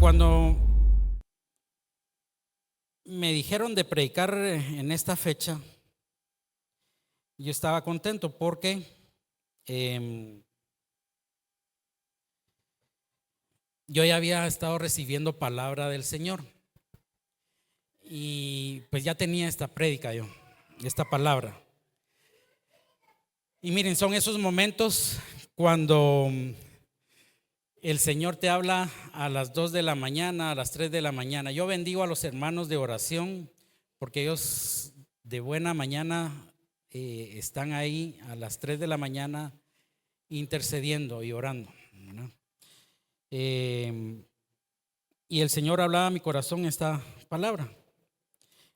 Cuando me dijeron de predicar en esta fecha, yo estaba contento porque yo ya había estado recibiendo palabra del Señor y pues ya tenía esta prédica yo, esta palabra. Y miren, son esos momentos cuando el Señor te habla a las 2 de la mañana, a las 3 de la mañana. Yo bendigo a los hermanos de oración porque ellos de buena mañana están ahí a las 3 de la mañana intercediendo y orando, ¿verdad? Y el Señor hablaba a mi corazón esta palabra.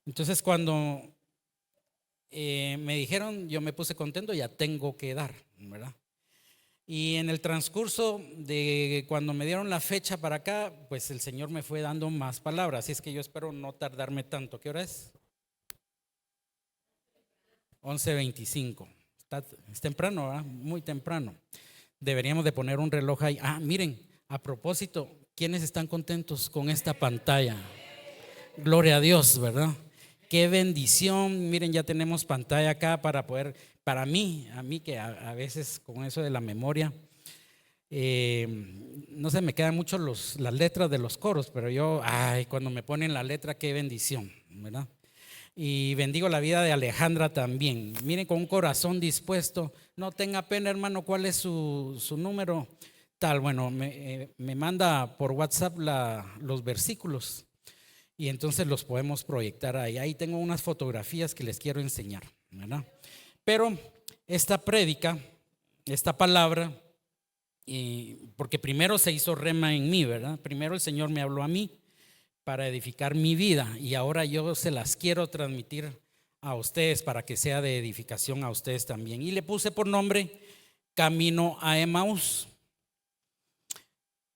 Entonces cuando me dijeron, yo me puse contento, ya tengo que dar, ¿verdad? Y en el transcurso de cuando me dieron la fecha para acá, pues el Señor me fue dando más palabras. Así es que yo espero no tardarme tanto. ¿Qué hora es? 11:25. Es temprano, ¿verdad? Muy temprano. Deberíamos de poner un reloj ahí. Miren, a propósito, ¿quiénes están contentos con esta pantalla? Gloria a Dios, ¿verdad? Qué bendición. Miren, ya tenemos pantalla acá para poder, para mí, a mí que a veces con eso de la memoria, no se me quedan mucho las letras de los coros, pero yo, cuando me ponen la letra, qué bendición, ¿verdad? Y bendigo la vida de Alejandra también. Miren, con un corazón dispuesto, no tenga pena, hermano, ¿cuál es su número? Tal, bueno, me manda por WhatsApp los versículos y entonces los podemos proyectar ahí. Ahí tengo unas fotografías que les quiero enseñar, ¿verdad? Pero esta prédica, esta palabra, porque primero se hizo rema en mí, ¿verdad? Primero el Señor me habló a mí para edificar mi vida y ahora yo se las quiero transmitir a ustedes para que sea de edificación a ustedes también. Y le puse por nombre Camino a Emaús.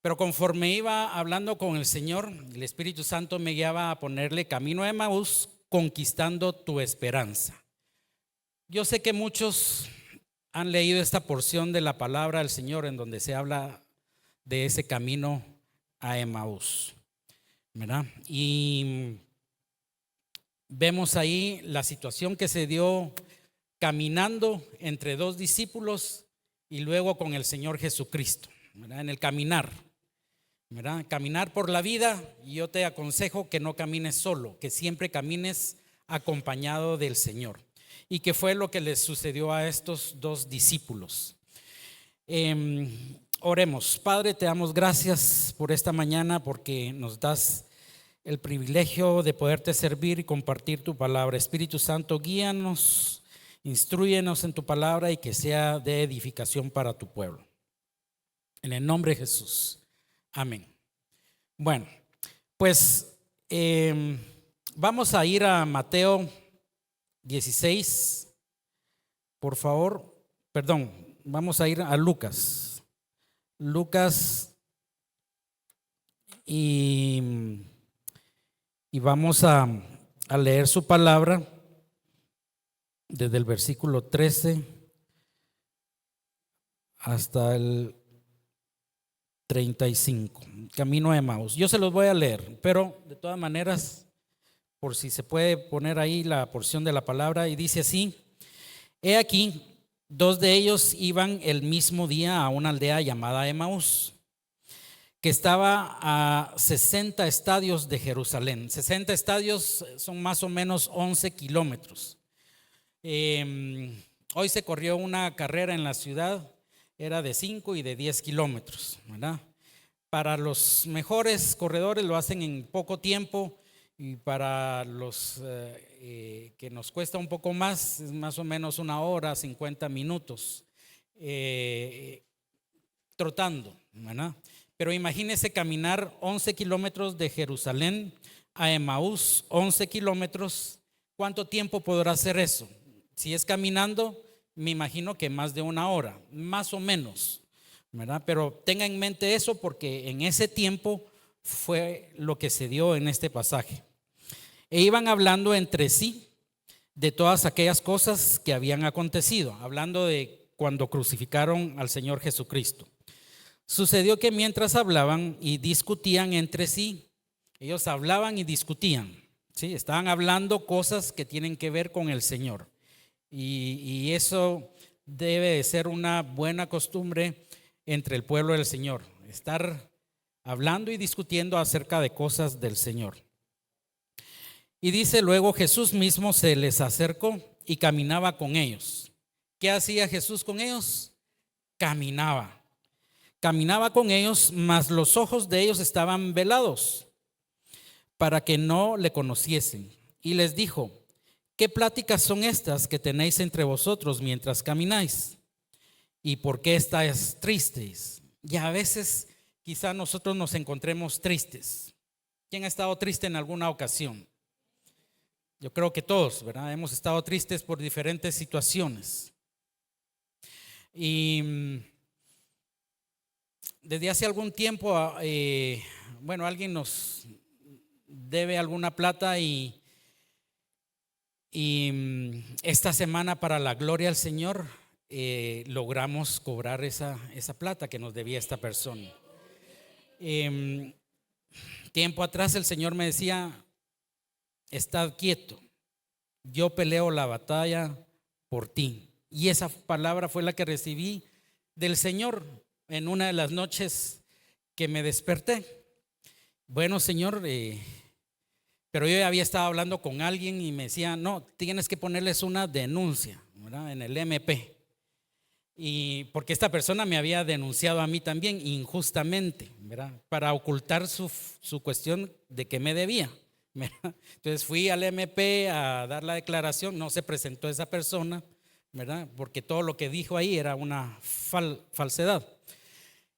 Pero conforme iba hablando con el Señor, el Espíritu Santo me guiaba a ponerle Camino a Emaús, conquistando tu esperanza. Yo sé que muchos han leído esta porción de la palabra del Señor en donde se habla de ese camino a Emaús, ¿verdad? Y vemos ahí la situación que se dio caminando entre dos discípulos y luego con el Señor Jesucristo, ¿verdad? En el caminar, ¿verdad? Caminar por la vida, y yo te aconsejo que no camines solo, que siempre camines acompañado del Señor. ¿Y qué fue lo que les sucedió a estos dos discípulos? Oremos. Padre, te damos gracias por esta mañana porque nos das el privilegio de poderte servir y compartir tu palabra. Espíritu Santo, guíanos, instrúyenos en tu palabra y que sea de edificación para tu pueblo. En el nombre de Jesús. Amén. Bueno, pues vamos a ir a Mateo 16, por favor. Perdón, vamos a ir a Lucas. Y vamos a leer su palabra desde el versículo 13 hasta el 35, Camino a Emaús. Yo se los voy a leer, pero de todas maneras, por si se puede poner ahí la porción de la palabra, y dice así: He aquí, dos de ellos iban el mismo día a una aldea llamada Emaús, que estaba a 60 estadios de Jerusalén. 60 estadios son más o menos 11 kilómetros. Hoy se corrió una carrera en la ciudad, era de 5 y de 10 kilómetros, ¿verdad? Para los mejores corredores lo hacen en poco tiempo, y para los que nos cuesta un poco más, es más o menos 1 hora, 50 minutos trotando, ¿verdad? Pero imagínese caminar 11 kilómetros de Jerusalén a Emaús, 11 kilómetros. ¿Cuánto tiempo podrá hacer eso? Si es caminando, me imagino que más de 1 hora, más o menos, ¿verdad? Pero tenga en mente eso porque en ese tiempo fue lo que se dio en este pasaje. E iban hablando entre sí de todas aquellas cosas que habían acontecido, hablando de cuando crucificaron al Señor Jesucristo. Sucedió que mientras hablaban y discutían entre sí, ellos hablaban y discutían, ¿sí? Estaban hablando cosas que tienen que ver con el Señor. Y eso debe de ser una buena costumbre entre el pueblo del Señor, estar hablando y discutiendo acerca de cosas del Señor. Y dice: luego Jesús mismo se les acercó y caminaba con ellos. ¿Qué hacía Jesús con ellos? Caminaba con ellos, mas los ojos de ellos estaban velados para que no le conociesen. Y les dijo: ¿qué pláticas son estas que tenéis entre vosotros mientras camináis? ¿Y por qué estáis tristes? Y a veces quizá nosotros nos encontremos tristes. ¿Quién ha estado triste en alguna ocasión? Yo creo que todos, ¿verdad? Hemos estado tristes por diferentes situaciones. Y desde hace algún tiempo, alguien nos debe alguna plata y esta semana, para la gloria al Señor, logramos cobrar esa plata que nos debía esta persona. Tiempo atrás el Señor me decía: estad quieto, yo peleo la batalla por ti. Y esa palabra fue la que recibí del Señor en una de las noches que me desperté. Bueno, Señor, pero yo ya había estado hablando con alguien y me decía: no, tienes que ponerles una denuncia, ¿verdad?, en el MP. Y porque esta persona me había denunciado a mí también injustamente, ¿verdad?, para ocultar su cuestión de que me debía, ¿verdad? Entonces fui al MP a dar la declaración. No se presentó esa persona, ¿verdad?, porque todo lo que dijo ahí era una falsedad.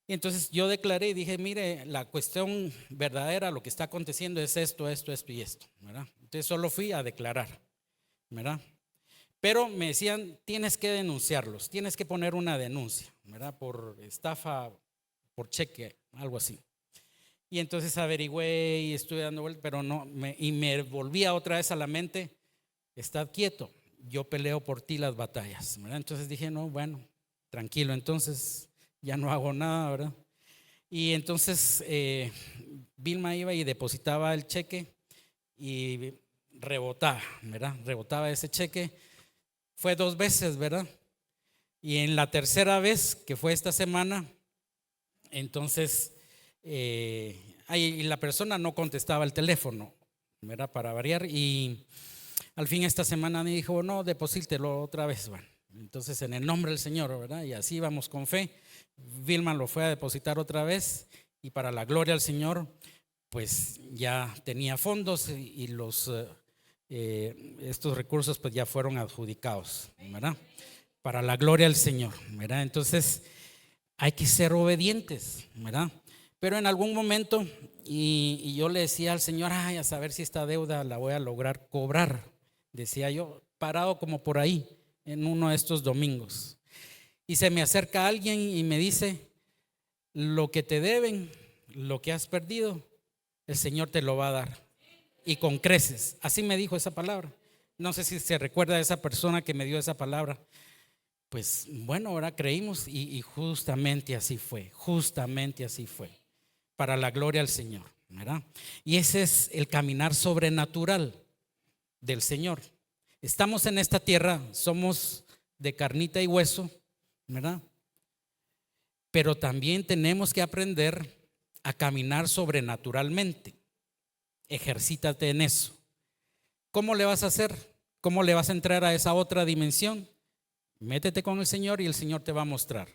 Y entonces yo declaré y dije: mire, la cuestión verdadera, lo que está aconteciendo es esto, esto, esto y esto, ¿verdad? Entonces solo fui a declarar, ¿verdad? Pero me decían: tienes que denunciarlos, tienes que poner una denuncia, ¿verdad?, por estafa, por cheque, algo así. Y entonces averigüé y estuve dando vueltas, pero no, me volvía otra vez a la mente: estad quieto, yo peleo por ti las batallas, ¿verdad? Entonces dije: no, bueno, tranquilo, entonces ya no hago nada, ¿verdad? Y entonces Vilma iba y depositaba el cheque y rebotaba, ¿verdad? Rebotaba ese cheque. Fue 2 veces, ¿verdad? Y en la tercera vez, que fue esta semana, entonces y la persona no contestaba el teléfono, ¿verdad?, para variar. Y al fin esta semana me dijo: no, deposítelo otra vez. Bueno, entonces en el nombre del Señor, ¿verdad? Y así vamos con fe. Vilma lo fue a depositar otra vez y para la gloria al Señor, pues ya tenía fondos y estos recursos pues ya fueron adjudicados, ¿verdad?, para la gloria al Señor, ¿verdad? Entonces hay que ser obedientes, ¿verdad? Pero en algún momento, y yo le decía al Señor: a saber si esta deuda la voy a lograr cobrar, decía yo, parado como por ahí en uno de estos domingos. Y se me acerca alguien y me dice: lo que te deben, lo que has perdido, el Señor te lo va a dar, y con creces. Así me dijo esa palabra. No sé si se recuerda de esa persona que me dio esa palabra. Pues bueno, ahora creímos y justamente así fue, para la gloria al Señor, ¿verdad? Y ese es el caminar sobrenatural del Señor. Estamos en esta tierra, somos de carnita y hueso, ¿verdad? Pero también tenemos que aprender a caminar sobrenaturalmente. Ejercítate en eso. ¿Cómo le vas a hacer? ¿Cómo le vas a entrar a esa otra dimensión? Métete con el Señor y el Señor te va a mostrar.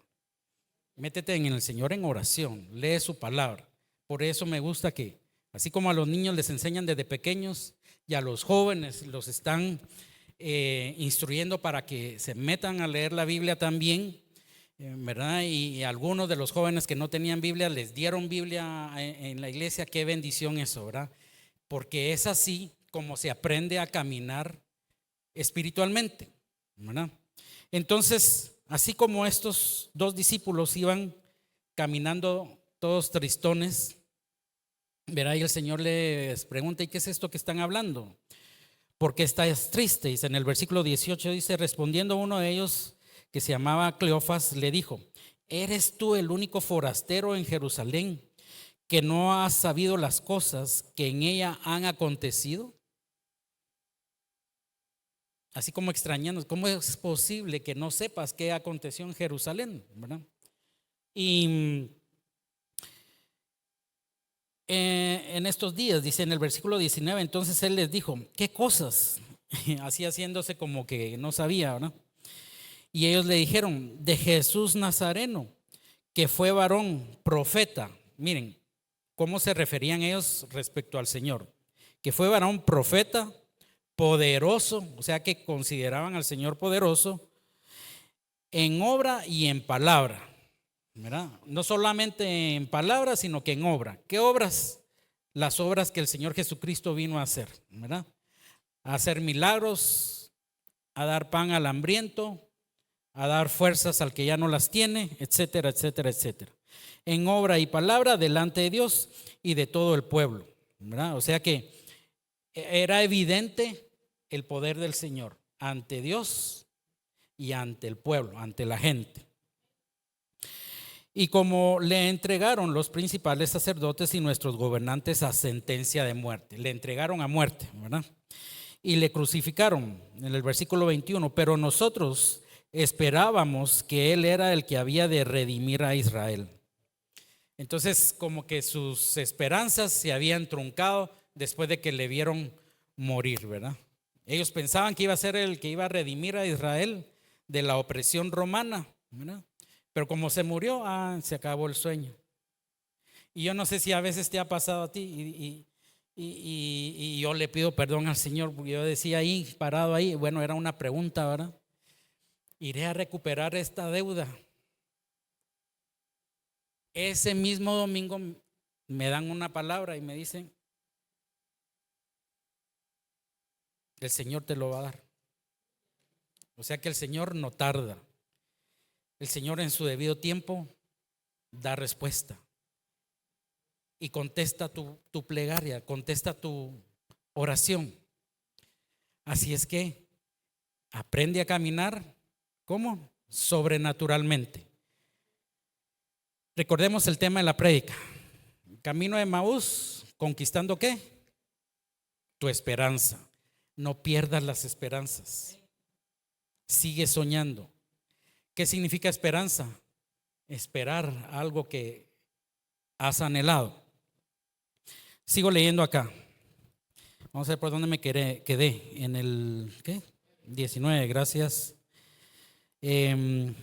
Métete en el Señor en oración, lee su palabra. Por eso me gusta que, así como a los niños les enseñan desde pequeños, y a los jóvenes los están instruyendo para que se metan a leer la Biblia también, ¿verdad? Y algunos de los jóvenes que no tenían Biblia les dieron Biblia en la iglesia. Qué bendición eso, ¿verdad? Porque es así como se aprende a caminar espiritualmente, ¿verdad? Entonces, así como estos 2 discípulos iban caminando todos tristones, ¿verdad?, y el Señor les pregunta: ¿y qué es esto que están hablando? ¿Por qué estáis tristes? En el versículo 18 dice: respondiendo uno de ellos, que se llamaba Cleofas, le dijo: ¿eres tú el único forastero en Jerusalén que no has sabido las cosas que en ella han acontecido? Así como extrañando, ¿cómo es posible que no sepas qué aconteció en Jerusalén? ¿Verdad? Y en estos días, dice en el versículo 19, entonces él les dijo, ¿qué cosas? Así haciéndose como que no sabía, ¿verdad? Y ellos le dijeron, de Jesús Nazareno, que fue varón, profeta. Miren, ¿cómo se referían ellos respecto al Señor? Que fue varón, profeta, poderoso, o sea que consideraban al Señor poderoso en obra y en palabra, ¿verdad? No solamente en palabra, sino que en obra. ¿Qué obras? Las obras que el Señor Jesucristo vino a hacer, ¿verdad? A hacer milagros, a dar pan al hambriento, a dar fuerzas al que ya no las tiene, etcétera, etcétera, etcétera. En obra y palabra delante de Dios y de todo el pueblo, ¿verdad? O sea que era evidente el poder del Señor ante Dios y ante el pueblo, ante la gente. Y como le entregaron los principales sacerdotes y nuestros gobernantes a sentencia de muerte, le entregaron a muerte, ¿verdad? Y le crucificaron en el versículo 21, pero nosotros esperábamos que Él era el que había de redimir a Israel. Entonces, como que sus esperanzas se habían truncado después de que le vieron morir, ¿verdad? Ellos pensaban que iba a ser el que iba a redimir a Israel de la opresión romana, ¿verdad? Pero como se murió, se acabó el sueño. Y yo no sé si a veces te ha pasado a ti y yo le pido perdón al Señor, porque yo decía ahí, parado ahí, bueno, era una pregunta, ¿verdad? Iré a recuperar esta deuda. Ese mismo domingo me dan una palabra y me dicen, el Señor te lo va a dar. O sea que el Señor no tarda. El Señor en su debido tiempo da respuesta y contesta tu plegaria, contesta tu oración. Así es que aprende a caminar, ¿cómo? Sobrenaturalmente. Recordemos el tema de la prédica. Camino de Emaús, ¿conquistando qué? Tu esperanza. No pierdas las esperanzas. Sigue soñando. ¿Qué significa esperanza? Esperar algo que has anhelado. Sigo leyendo acá. Vamos a ver por dónde me quedé. En el ¿qué? 19, gracias. El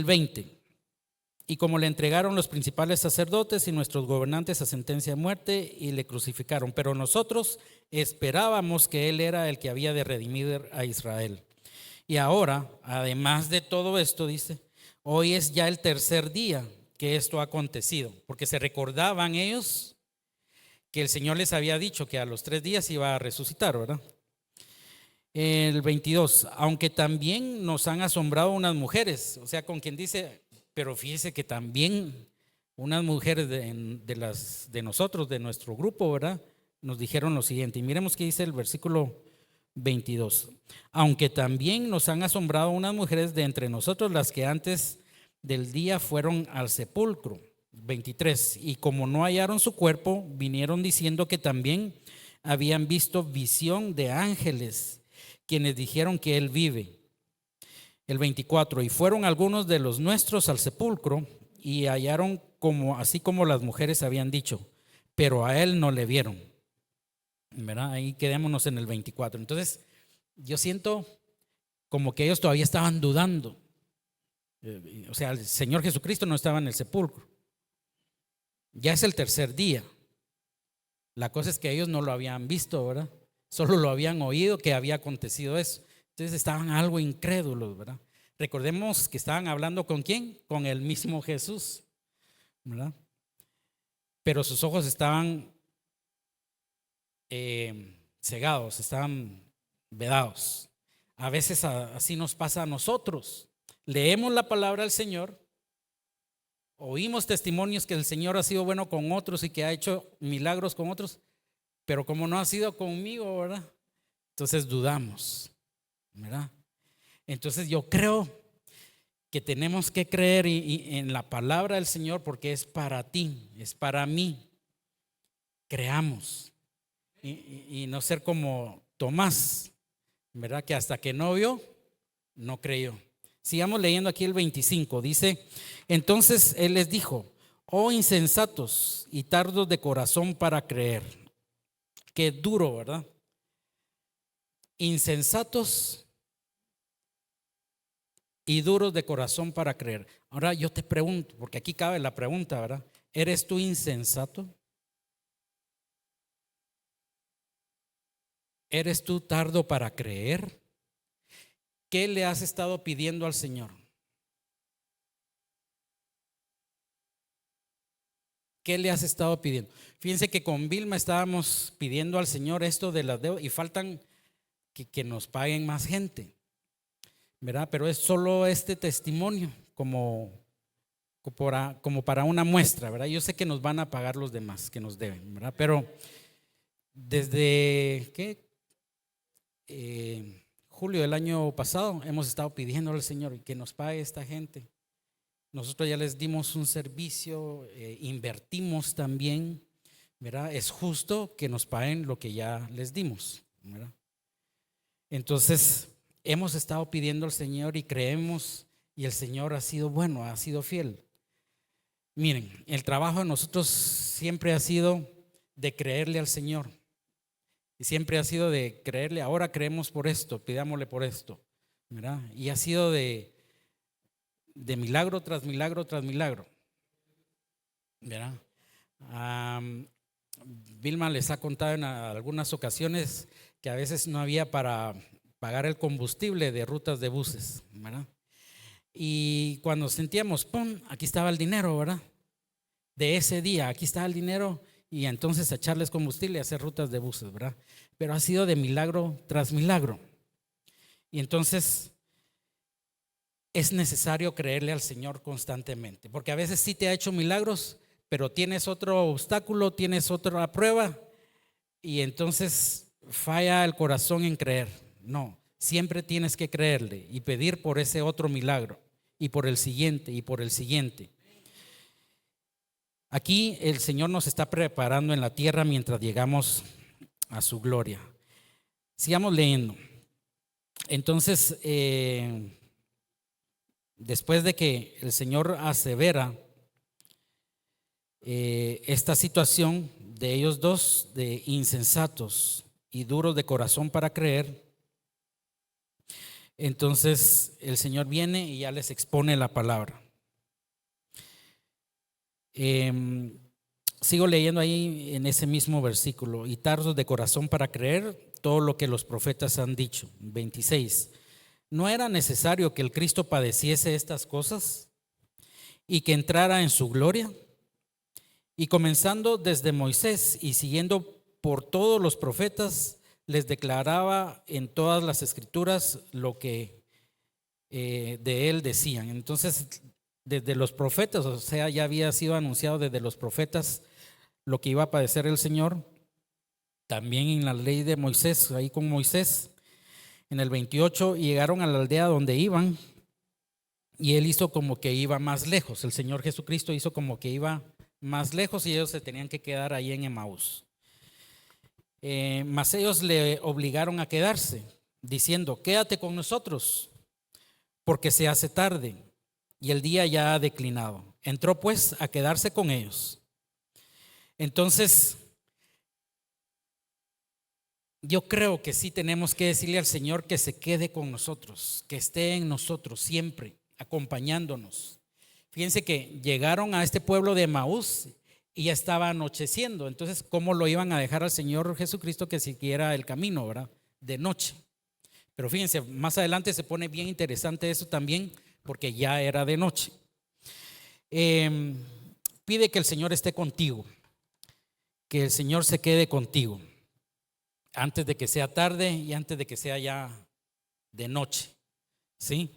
20. Y como le entregaron los principales sacerdotes y nuestros gobernantes a sentencia de muerte y le crucificaron, pero nosotros esperábamos que Él era el que había de redimir a Israel. Y ahora, además de todo esto, dice, hoy es ya el tercer día que esto ha acontecido, porque se recordaban ellos que el Señor les había dicho que a los 3 días iba a resucitar, ¿verdad? El 22, aunque también nos han asombrado unas mujeres, o sea, con quien dice, pero fíjese que también unas mujeres de nosotros, de nuestro grupo, ¿verdad? Nos dijeron lo siguiente, y miremos qué dice el versículo 22. Aunque también nos han asombrado unas mujeres de entre nosotros, las que antes del día fueron al sepulcro. 23. Y como no hallaron su cuerpo, vinieron diciendo que también habían visto visión de ángeles, quienes dijeron que él vive. El 24. Y fueron algunos de los nuestros al sepulcro y hallaron así como las mujeres habían dicho, pero a él no le vieron. ¿Verdad? Ahí quedémonos en el 24. Entonces, yo siento como que ellos todavía estaban dudando. O sea, el Señor Jesucristo no estaba en el sepulcro. Ya es el tercer día. La cosa es que ellos no lo habían visto, ¿verdad? Solo lo habían oído que había acontecido eso. Entonces estaban algo incrédulos, ¿verdad? Recordemos que estaban hablando ¿con quién? Con el mismo Jesús, ¿verdad? Pero sus ojos estaban cegados, estaban vedados. A veces así nos pasa a nosotros. Leemos la palabra del Señor, oímos testimonios que el Señor ha sido bueno con otros y que ha hecho milagros con otros, pero como no ha sido conmigo, ¿verdad? Entonces dudamos, ¿verdad? Entonces yo creo que tenemos que creer en la palabra del Señor, porque es para ti, es para mí. Creamos y no ser como Tomás, ¿verdad? Que hasta que no vio, no creyó. Sigamos leyendo aquí el 25. Dice: entonces él les dijo: oh insensatos y tardos de corazón para creer. Qué duro, ¿verdad? Insensatos y duros de corazón para creer. Ahora yo te pregunto, porque aquí cabe la pregunta, ¿verdad? ¿Eres tú insensato? ¿Eres tú tardo para creer? ¿Qué le has estado pidiendo al Señor? ¿Qué le has estado pidiendo? Fíjense que con Vilma estábamos pidiendo al Señor esto de las deudas y faltan que nos paguen más gente, ¿verdad? Pero es solo este testimonio como para una muestra, ¿verdad? Yo sé que nos van a pagar los demás que nos deben, ¿verdad? Pero desde julio del año pasado hemos estado pidiendo al Señor que nos pague esta gente. Nosotros ya les dimos un servicio, invertimos también, ¿verdad? Es justo que nos paguen lo que ya les dimos, ¿verdad? Entonces hemos estado pidiendo al Señor y creemos, y el Señor ha sido bueno, ha sido fiel. Miren, el trabajo de nosotros siempre ha sido de creerle al Señor. Y siempre ha sido de creerle: ahora creemos por esto, pidámosle por esto, ¿verdad? Y ha sido de milagro tras milagro tras milagro, ¿verdad? Vilma les ha contado en algunas ocasiones que a veces no había para pagar el combustible de rutas de buses, ¿verdad? Y cuando sentíamos, ¡pum!, aquí estaba el dinero, ¿verdad? De ese día, aquí estaba el dinero, y entonces echarles combustible y hacer rutas de buses, ¿verdad? Pero ha sido de milagro tras milagro. Y entonces es necesario creerle al Señor constantemente, porque a veces sí te ha hecho milagros, pero tienes otro obstáculo, tienes otra prueba, y entonces falla el corazón en creer. No, siempre tienes que creerle y pedir por ese otro milagro, y por el siguiente, y por el siguiente. Aquí el Señor nos está preparando en la tierra mientras llegamos a su gloria. Sigamos leyendo. Entonces, después de que el Señor asevera esta situación de ellos dos, de insensatos y duros de corazón para creer, entonces el Señor viene y ya les expone la palabra. Sigo leyendo ahí en ese mismo versículo: y tardos de corazón para creer todo lo que los profetas han dicho. 26. ¿No era necesario que el Cristo padeciese estas cosas y que entrara en su gloria? Y comenzando desde Moisés y siguiendo por todos los profetas, les declaraba en todas las escrituras lo que de él decían. Entonces, desde los profetas, o sea, ya había sido anunciado desde los profetas lo que iba a padecer el Señor. También en la ley de Moisés, ahí con Moisés, en el 28, llegaron a la aldea donde iban, y él hizo como que iba más lejos. El Señor Jesucristo hizo como que iba más lejos y ellos se tenían que quedar ahí en Emaús. Mas ellos le obligaron a quedarse, diciendo: quédate con nosotros, porque se hace tarde y el día ya ha declinado. Entró pues a quedarse con ellos. Entonces, yo creo que sí tenemos que decirle al Señor que se quede con nosotros, que esté en nosotros siempre, acompañándonos. Fíjense que llegaron a este pueblo de Emaús y ya estaba anocheciendo. Entonces, ¿cómo lo iban a dejar al Señor Jesucristo que siguiera el camino, ¿verdad? De noche. Pero fíjense, más adelante se pone bien interesante eso también, porque ya era de noche. Pide que el Señor esté contigo, que el Señor se quede contigo antes de que sea tarde y antes de que sea ya de noche, ¿sí?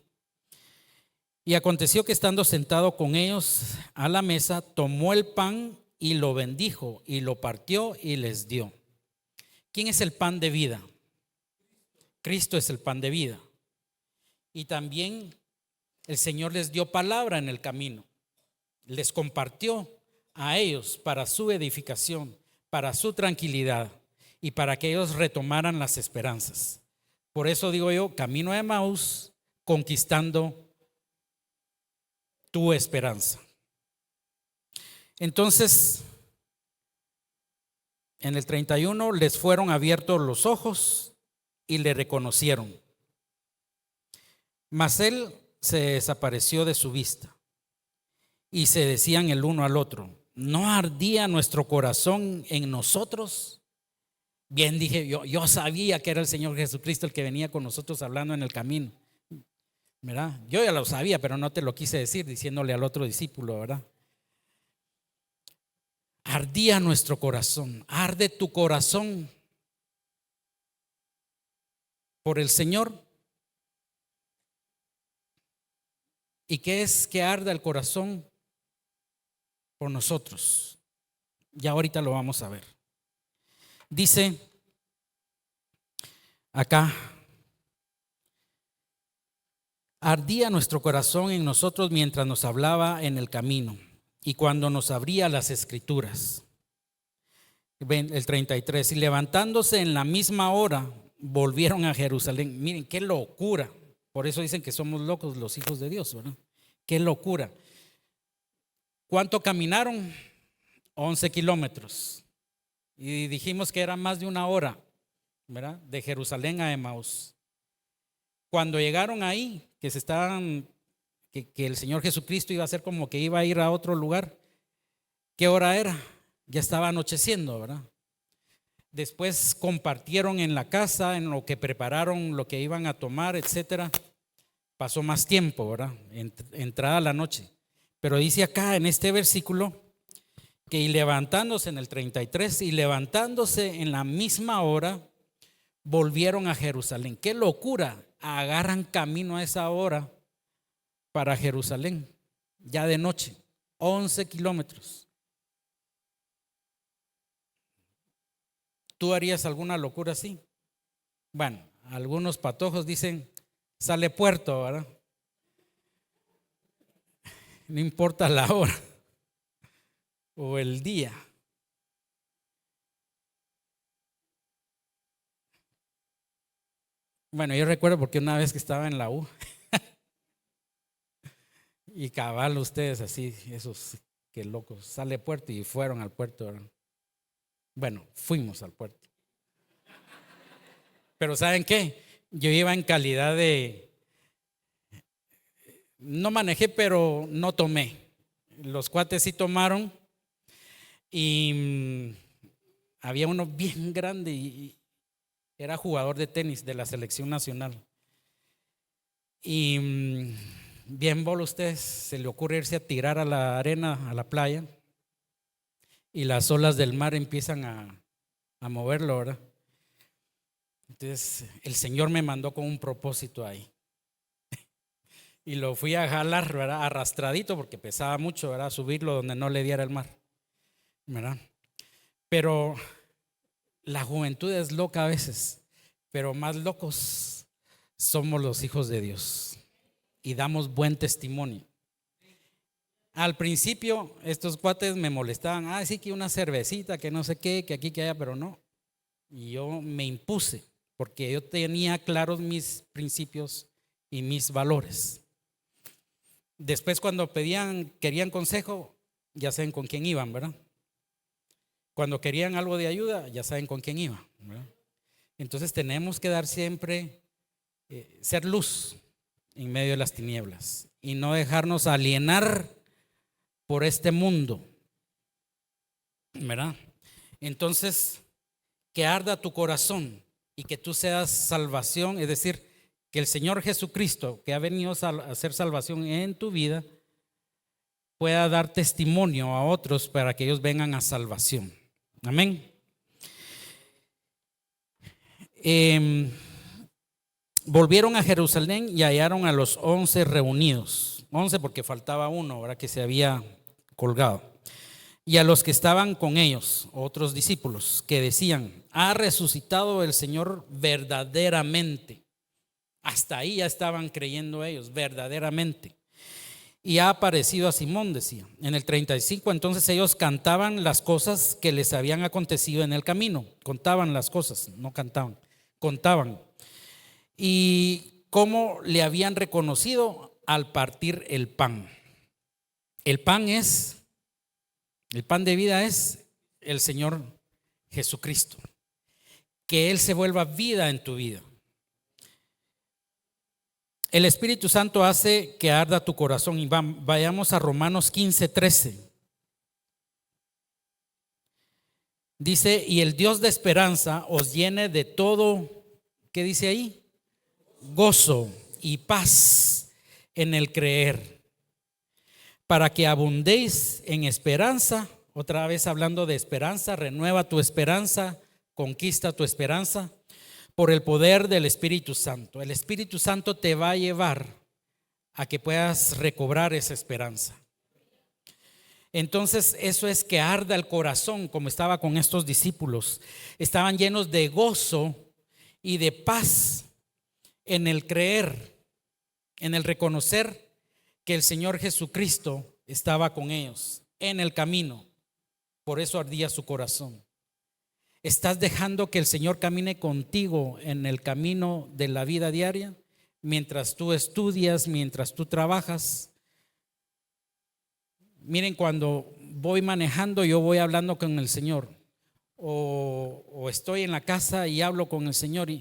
Y aconteció que estando sentado con ellos a la mesa, tomó el pan y lo bendijo y lo partió y les dio. ¿Quién es el pan de vida? Cristo es el pan de vida. Y también el Señor les dio palabra en el camino. Les compartió a ellos para su edificación, para su tranquilidad y para que ellos retomaran las esperanzas. Por eso digo yo, camino a Emaús, conquistando tu esperanza. Entonces, en el 31 les fueron abiertos los ojos y le reconocieron. Mas él se desapareció de su vista y se decían el uno al otro: ¿no ardía nuestro corazón en nosotros? Bien, dije yo sabía que era el Señor Jesucristo el que venía con nosotros hablando en el camino, ¿verdad? Yo ya lo sabía, pero no te lo quise decir diciéndole al otro discípulo, ¿verdad? Ardía nuestro corazón. ¿Arde tu corazón por el Señor? ¿Y qué es que arda el corazón por nosotros? Ya ahorita lo vamos a ver. Dice acá: ardía nuestro corazón en nosotros mientras nos hablaba en el camino y cuando nos abría las escrituras. El 33, y levantándose en la misma hora volvieron a Jerusalén. Miren qué locura. Por eso dicen que somos locos los hijos de Dios, ¿verdad? Qué locura. ¿Cuánto caminaron? 11 kilómetros. Y dijimos que era más de una hora, ¿verdad? De Jerusalén a Emaús. Cuando llegaron ahí, que el Señor Jesucristo iba a hacer como que iba a ir a otro lugar, ¿qué hora era? Ya estaba anocheciendo, ¿verdad? Después compartieron en la casa, en lo que prepararon, lo que iban a tomar, etcétera. Pasó más tiempo, ¿verdad? Entrada la noche. Pero dice acá en este versículo que y levantándose en el 33, y levantándose en la misma hora, volvieron a Jerusalén. ¡Qué locura! Agarran camino a esa hora para Jerusalén, ya de noche, 11 kilómetros. ¿Tú harías alguna locura así? Bueno, algunos patojos dicen, sale puerto, ¿verdad? No importa la hora o el día. Bueno, yo recuerdo porque una vez que estaba en la U y cabal ustedes así, esos que locos, sale puerto y fueron al puerto, ¿verdad? Bueno, fuimos al puerto. Pero ¿saben qué? Yo iba en calidad de, no manejé, pero no tomé. Los cuates sí tomaron y había uno bien grande y era jugador de tenis de la selección nacional. Y bien bolo ustedes, se le ocurre irse a tirar a la arena, a la playa, y las olas del mar empiezan a moverlo, ¿verdad? Entonces el Señor me mandó con un propósito ahí. Y lo fui a jalar, ¿verdad? Arrastradito, porque pesaba mucho, ¿verdad? Subirlo donde no le diera el mar, ¿verdad? Pero la juventud es loca a veces, pero más locos somos los hijos de Dios y damos buen testimonio. Al principio estos cuates me molestaban, sí que una cervecita, que no sé qué, que aquí, que allá, pero no. Y yo me impuse porque yo tenía claros mis principios y mis valores. Después cuando querían consejo, ya saben con quién iban, ¿verdad? Cuando querían algo de ayuda, ya saben con quién iban, ¿verdad? Entonces tenemos que dar siempre, ser luz en medio de las tinieblas y no dejarnos alienar por este mundo, ¿verdad? Entonces, que arda tu corazón y que tú seas salvación, es decir, que el Señor Jesucristo, que ha venido a hacer salvación en tu vida, pueda dar testimonio a otros para que ellos vengan a salvación. Amén. Volvieron a Jerusalén y hallaron a los 11 reunidos. 11 porque faltaba uno, ¿verdad? Que se había colgado. y a los que estaban con ellos, otros discípulos, que decían: ha resucitado el Señor verdaderamente. Hasta ahí ya estaban creyendo ellos, verdaderamente. Y ha aparecido a Simón, decía. En el 35, entonces ellos cantaban las cosas que les habían acontecido en el camino. Contaban las cosas, no cantaban, contaban. Y cómo le habían reconocido al partir el pan. El pan de vida es el Señor Jesucristo. Que Él se vuelva vida en tu vida. El Espíritu Santo hace que arda tu corazón. Y vayamos a Romanos 15:13. Dice: y el Dios de esperanza os llene de todo, ¿qué dice ahí? Gozo y paz en el creer, para que abundéis en esperanza. Otra vez hablando de esperanza, renueva tu esperanza, conquista tu esperanza por el poder del Espíritu Santo. El Espíritu Santo te va a llevar a que puedas recobrar esa esperanza. Entonces eso es que arda el corazón, como estaba con estos discípulos. Estaban llenos de gozo y de paz en el creer, en el reconocer que el Señor Jesucristo estaba con ellos en el camino. Por eso ardía su corazón. ¿Estás dejando que el Señor camine contigo en el camino de la vida diaria? Mientras tú estudias, mientras tú trabajas. Miren, cuando voy manejando, yo voy hablando con el Señor. O estoy en la casa y hablo con el Señor.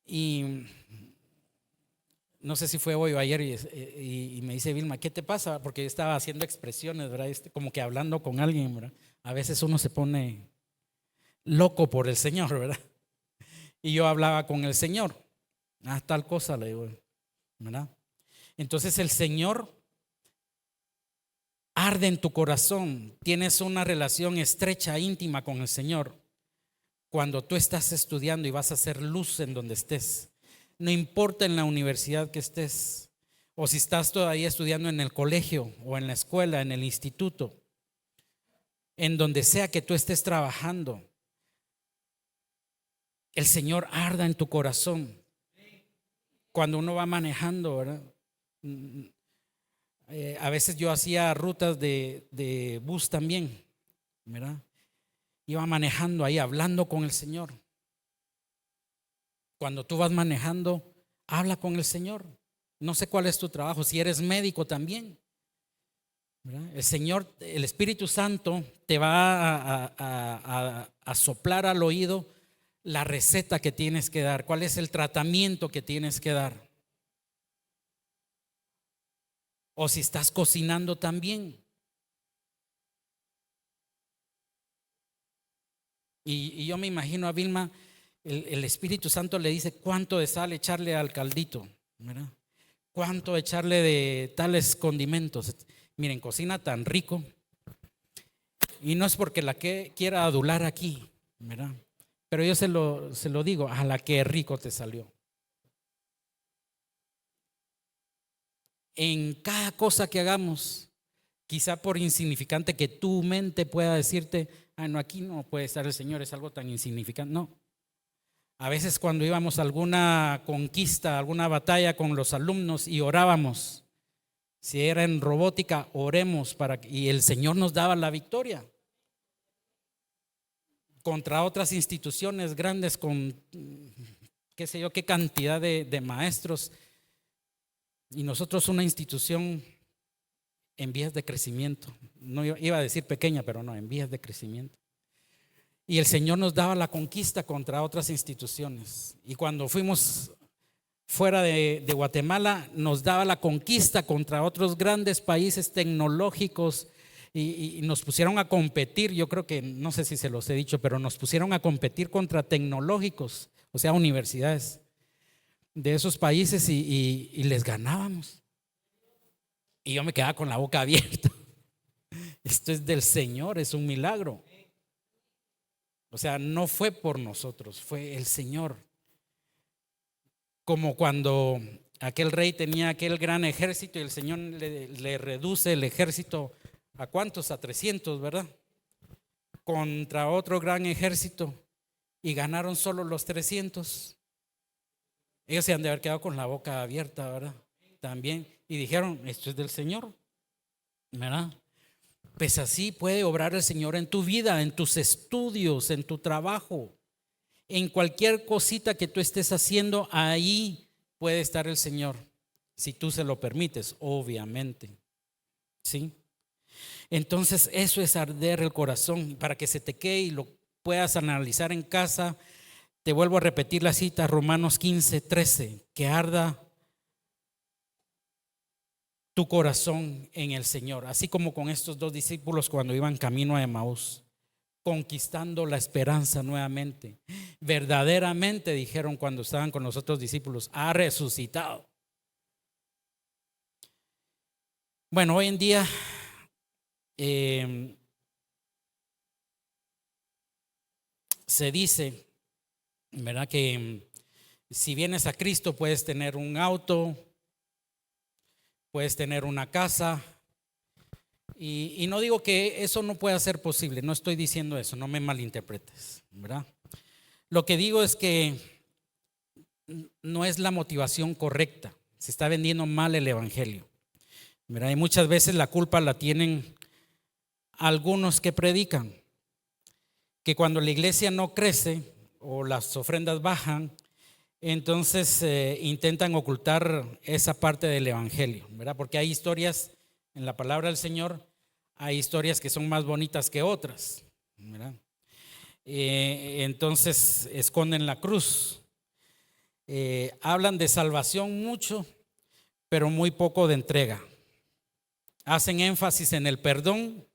Y no sé si fue hoy o ayer, y me dice Vilma: ¿qué te pasa? Porque yo estaba haciendo expresiones, ¿verdad? Como que hablando con alguien, ¿verdad? A veces uno se pone loco por el Señor, ¿verdad? Y yo hablaba con el Señor. Tal cosa le digo, ¿verdad? Entonces el Señor arde en tu corazón. Tienes una relación estrecha, íntima con el Señor. Cuando tú estás estudiando y vas a hacer luz en donde estés, no importa en la universidad que estés, o si estás todavía estudiando en el colegio o en la escuela, en el instituto, en donde sea que tú estés trabajando, el Señor arda en tu corazón. Cuando uno va manejando, ¿verdad? A veces yo hacía rutas de bus también, ¿verdad? Iba manejando ahí, hablando con el Señor. Cuando tú vas manejando, habla con el Señor. No sé cuál es tu trabajo, si eres médico también, ¿verdad? El Señor, el Espíritu Santo te va a soplar al oído la receta que tienes que dar, cuál es el tratamiento que tienes que dar. O si estás cocinando también. Y yo me imagino a Vilma, el Espíritu Santo le dice cuánto de sal echarle al caldito, ¿verdad? Cuánto echarle de tales condimentos. Miren, cocina tan rico. Y no es porque la que quiera adular aquí, ¿verdad? Pero yo se lo digo, a la que rico te salió. En cada cosa que hagamos, quizá por insignificante que tu mente pueda decirte: no, aquí no puede estar el Señor, es algo tan insignificante. No. A veces cuando íbamos a alguna conquista, alguna batalla con los alumnos y orábamos, si era en robótica, oremos y el Señor nos daba la victoria contra otras instituciones grandes con qué sé yo, qué cantidad de maestros, y nosotros una institución en vías de crecimiento. No iba a decir pequeña, pero no, en vías de crecimiento. Y el Señor nos daba la conquista contra otras instituciones. Y cuando fuimos fuera de Guatemala, nos daba la conquista contra otros grandes países tecnológicos y nos pusieron a competir. Yo creo que, no sé si se los he dicho, pero nos pusieron a competir contra tecnológicos, o sea, universidades de esos países, y les ganábamos. Y yo me quedaba con la boca abierta. Esto es del Señor, es un milagro. O sea, no fue por nosotros, fue el Señor. Como cuando aquel rey tenía aquel gran ejército y el Señor le reduce el ejército ¿A cuántos? A 300, ¿verdad? Contra otro gran ejército y ganaron solo los 300. Ellos se han de haber quedado con la boca abierta, ¿verdad? También. Y dijeron, esto es del Señor, ¿verdad? Pues así puede obrar el Señor en tu vida, en tus estudios, en tu trabajo, en cualquier cosita que tú estés haciendo, ahí puede estar el Señor, si tú se lo permites, obviamente. ¿Sí? Entonces eso es arder el corazón, para que se te quede y lo puedas analizar en casa. Te vuelvo a repetir la cita, Romanos 15:13, que arda tu corazón en el Señor, así como con estos dos discípulos cuando iban camino a Emaús, conquistando la esperanza nuevamente. Verdaderamente, dijeron cuando estaban con los otros discípulos, ha resucitado. Bueno, hoy en día se dice, ¿verdad?, que si vienes a Cristo puedes tener un auto, puedes tener una casa, y no digo que eso no pueda ser posible, no estoy diciendo eso, no me malinterpretes, ¿verdad? Lo que digo es que no es la motivación correcta, se está vendiendo mal el evangelio, ¿verdad? Y muchas veces la culpa la tienen algunos que predican, que cuando la iglesia no crece o las ofrendas bajan, entonces intentan ocultar esa parte del evangelio, ¿verdad? Porque hay historias en la palabra del Señor, hay historias que son más bonitas que otras, ¿verdad? Entonces esconden la cruz, hablan de salvación mucho, pero muy poco de entrega. Hacen énfasis en el perdón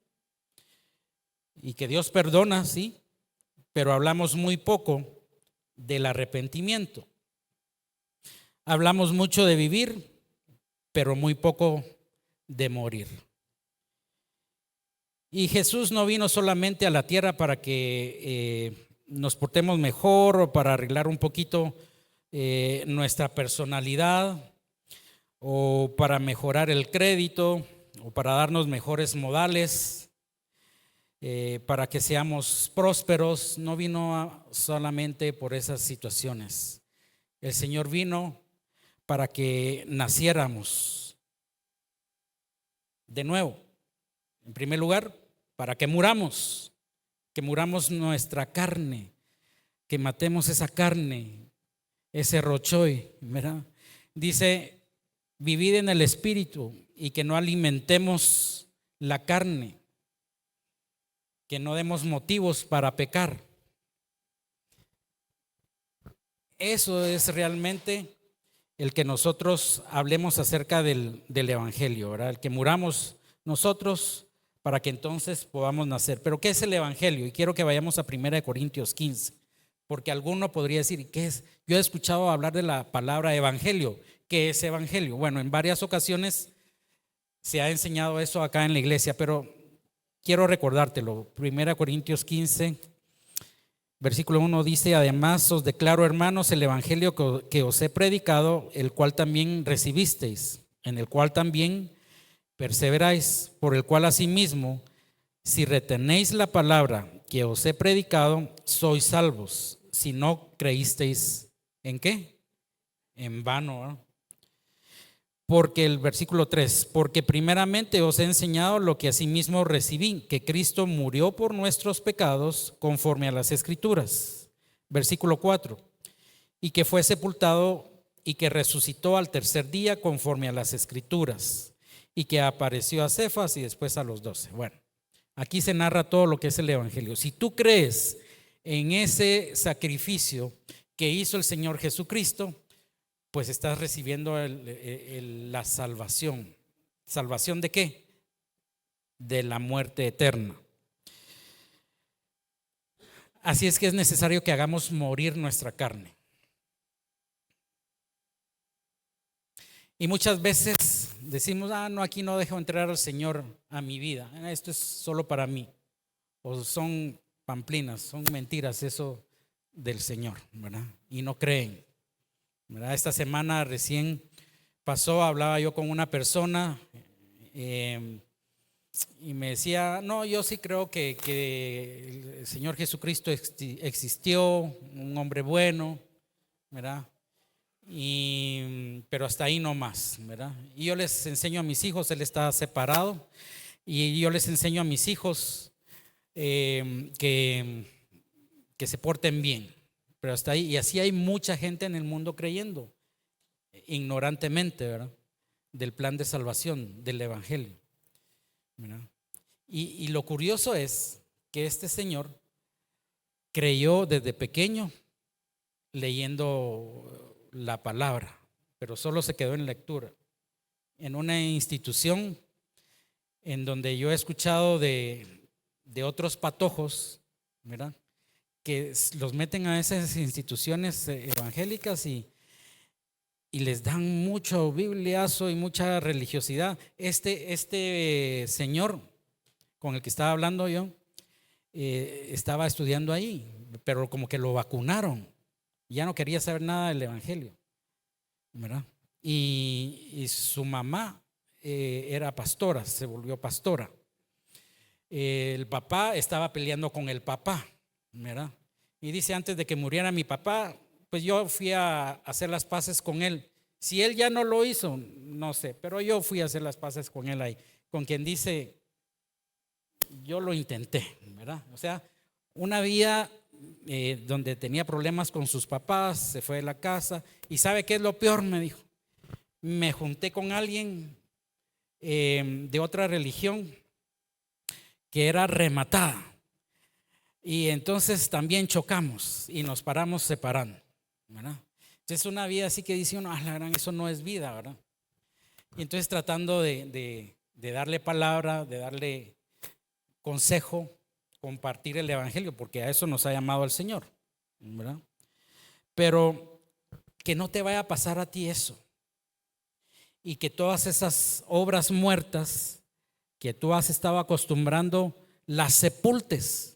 y que Dios perdona, sí, pero hablamos muy poco del arrepentimiento. Hablamos mucho de vivir, pero muy poco de morir. Y Jesús no vino solamente a la tierra para que nos portemos mejor o para arreglar un poquito nuestra personalidad o para mejorar el crédito o para darnos mejores modales, para que seamos prósperos. No vino solamente por esas situaciones. El Señor vino para que naciéramos de nuevo. En primer lugar, para que muramos nuestra carne, que matemos esa carne, ese rochoy, ¿verdad? Dice, vivid en el Espíritu y que no alimentemos la carne, que no demos motivos para pecar. Eso es realmente el que nosotros hablemos acerca del evangelio, ¿verdad? El que muramos nosotros para que entonces podamos nacer. Pero ¿qué es el evangelio? Y quiero que vayamos a 1 Corintios 15, porque alguno podría decir, ¿qué es? Yo he escuchado hablar de la palabra evangelio. ¿Qué es evangelio? Bueno, en varias ocasiones se ha enseñado eso acá en la iglesia, pero quiero recordártelo. 1 Corintios 15, versículo 1 dice, además os declaro, hermanos, el evangelio que os he predicado, el cual también recibisteis, en el cual también perseveráis, por el cual asimismo, si retenéis la palabra que os he predicado, sois salvos, si no creísteis ¿en qué? En vano, ¿no? Porque el versículo 3, porque primeramente os he enseñado lo que asimismo recibí, que Cristo murió por nuestros pecados conforme a las Escrituras. Versículo 4, y que fue sepultado y que resucitó al tercer día conforme a las Escrituras, y que apareció a Cefas y después a los 12. Bueno, aquí se narra todo lo que es el evangelio. Si tú crees en ese sacrificio que hizo el Señor Jesucristo, pues estás recibiendo la salvación. ¿Salvación de qué? De la muerte eterna. Así es que es necesario que hagamos morir nuestra carne. Y muchas veces decimos, no, aquí no dejo entrar al Señor a mi vida, esto es solo para mí. O son pamplinas, son mentiras eso del Señor, ¿verdad? Y no creen, ¿verdad? Esta semana recién pasó, hablaba yo con una persona y me decía, no, yo sí creo que el Señor Jesucristo existió, un hombre bueno, ¿verdad? Pero hasta ahí no más, ¿verdad? Y yo les enseño a mis hijos, él está separado, y yo les enseño a mis hijos que se porten bien, pero hasta ahí. Y así hay mucha gente en el mundo creyendo ignorantemente, ¿verdad? Del plan de salvación, del evangelio, ¿verdad? Y lo curioso es que este señor creyó desde pequeño leyendo la palabra, pero solo se quedó en lectura, en una institución en donde yo he escuchado de otros patojos, ¿verdad?, que los meten a esas instituciones evangélicas y les dan mucho bibliazo y mucha religiosidad. Este señor con el que estaba hablando yo estaba estudiando ahí, pero como que lo vacunaron, ya no quería saber nada del evangelio, ¿verdad? Y su mamá era pastora, se volvió pastora. El papá estaba peleando con el papá, ¿verdad? Y dice, antes de que muriera mi papá, pues yo fui a hacer las paces con él. Si él ya no lo hizo, no sé, pero yo fui a hacer las paces con él ahí. Con quien dice, yo lo intenté, ¿verdad? O sea, una vida donde tenía problemas con sus papás, se fue de la casa. ¿Y sabe qué es lo peor? Me dijo, me junté con alguien de otra religión que era rematada. Y entonces también chocamos y nos paramos separando, ¿verdad? Entonces una vida así que dice uno, la gran, eso no es vida, ¿verdad? Y entonces tratando de darle palabra, de darle consejo, compartir el evangelio, porque a eso nos ha llamado el Señor, ¿verdad? Pero que no te vaya a pasar a ti eso, y que todas esas obras muertas que tú has estado acostumbrando, las sepultes.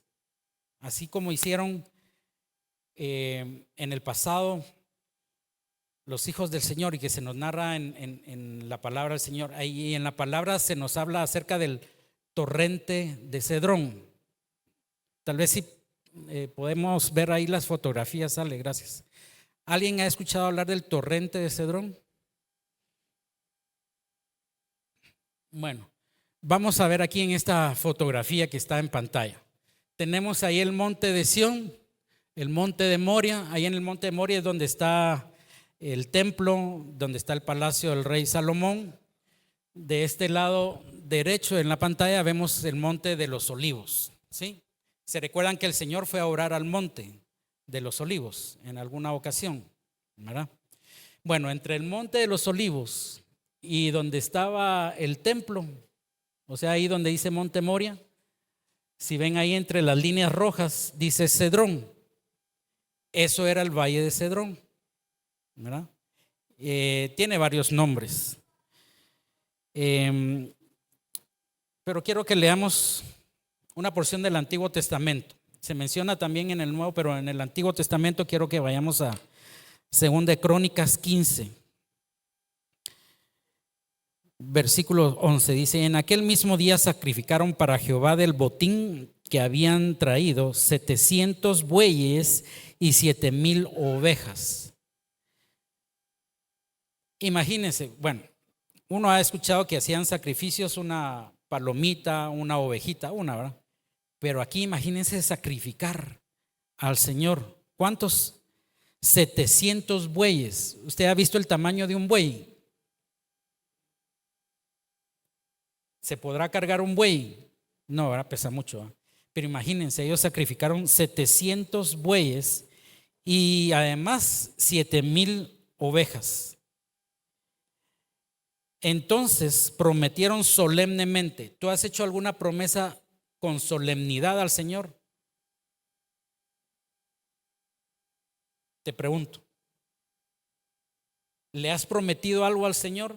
Así como hicieron en el pasado los hijos del Señor, y que se nos narra en la palabra del Señor. Ahí en la palabra se nos habla acerca del torrente de Cedrón. Tal vez si podemos ver ahí las fotografías, sale, gracias. ¿Alguien ha escuchado hablar del torrente de Cedrón? Bueno, vamos a ver aquí en esta fotografía que está en pantalla. Tenemos ahí el monte de Sión, el monte de Moria. Ahí en el monte de Moria es donde está el templo, donde está el palacio del rey Salomón. De este lado derecho en la pantalla vemos el monte de los Olivos, ¿sí? ¿Se recuerdan que el Señor fue a orar al monte de los Olivos en alguna ocasión, ¿verdad? Bueno, entre el monte de los Olivos y donde estaba el templo, o sea, ahí donde dice monte Moria, si ven ahí entre las líneas rojas, dice Cedrón. Eso era el valle de Cedrón, ¿verdad? Tiene varios nombres. Pero quiero que leamos una porción del Antiguo Testamento. Se menciona también en el Nuevo, pero en el Antiguo Testamento quiero que vayamos a 2 de Crónicas 15. Versículo 11 dice: en aquel mismo día sacrificaron para Jehová del botín que habían traído 700 bueyes y 7,000 ovejas. Imagínense, bueno, uno ha escuchado que hacían sacrificios, una palomita, una ovejita, ¿verdad? Pero aquí imagínense sacrificar al Señor. ¿Cuántos? 700 bueyes. ¿Usted ha visto el tamaño de un buey? ¿Se podrá cargar un buey? No, ¿verdad? Pesa mucho, ¿eh? Pero imagínense, ellos sacrificaron 700 bueyes y además 7,000 ovejas. Entonces prometieron solemnemente. ¿Tú has hecho alguna promesa con solemnidad al Señor? Te pregunto, ¿le has prometido algo al Señor?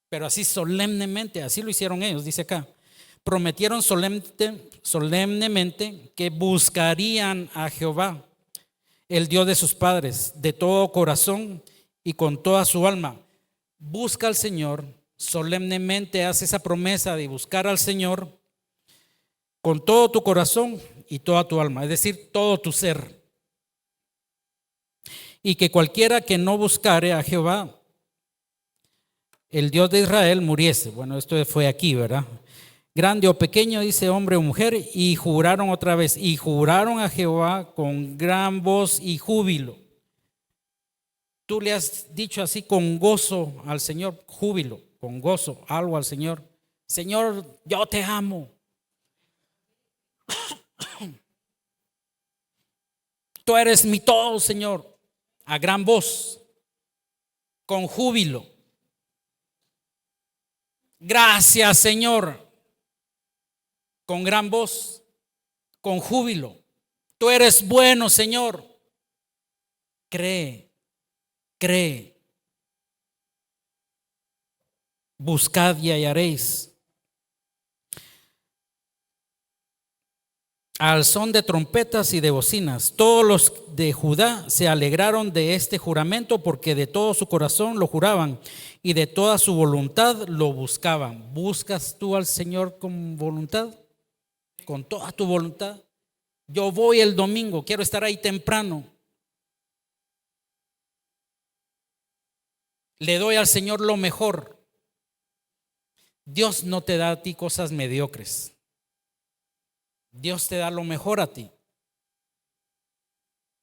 Pero así solemnemente, así lo hicieron ellos, dice acá. Prometieron solemnemente que buscarían a Jehová, el Dios de sus padres, de todo corazón y con toda su alma. Busca al Señor solemnemente haz esa promesa de buscar al Señor con todo tu corazón y toda tu alma, es decir, todo tu ser. Y que cualquiera que no buscare a Jehová, el Dios de Israel, muriese. Bueno, esto fue aquí, ¿verdad? Grande o pequeño, dice hombre o mujer, y juraron otra vez, y juraron a Jehová con gran voz y júbilo. Tú le has dicho así con gozo al Señor, júbilo, con gozo, algo al Señor. Señor, yo te amo. Tú eres mi todo, Señor. A gran voz, con júbilo. Gracias, Señor. Con gran voz, con júbilo. Tú eres bueno, Señor. Cree. Buscad y hallaréis. Al son de trompetas y de bocinas, todos los de Judá se alegraron de este juramento, porque de todo su corazón lo juraban y de toda su voluntad lo buscaban. ¿Buscas tú al Señor con voluntad? Con toda tu voluntad. Yo voy el domingo, quiero estar ahí temprano. Le doy al Señor lo mejor. Dios no te da a ti cosas mediocres. Dios te da lo mejor a ti.